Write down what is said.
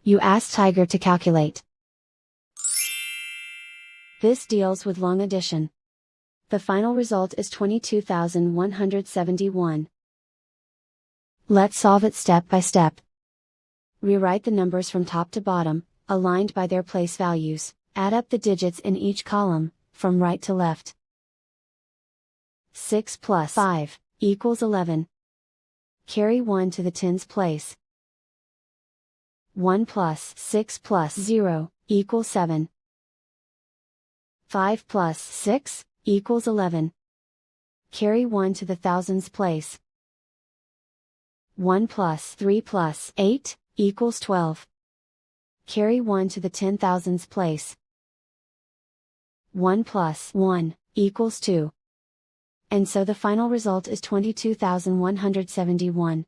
You ask Tiger to calculate. This deals with long addition. The final result is 22,171. Let's solve it step by step. Rewrite the numbers from top to bottom, aligned by their place values, add up the digits in each column, from right to left. 6 plus 5 equals 11. Carry 1 to the tens place. 1 plus 6 plus 0 equals 7. 5 plus 6 equals 11. Carry 1 to the thousands place. 1 plus 3 plus 8 equals 12. Carry 1 to the 10,000s place. 1 plus 1 equals 2. And so the final result is 22,171.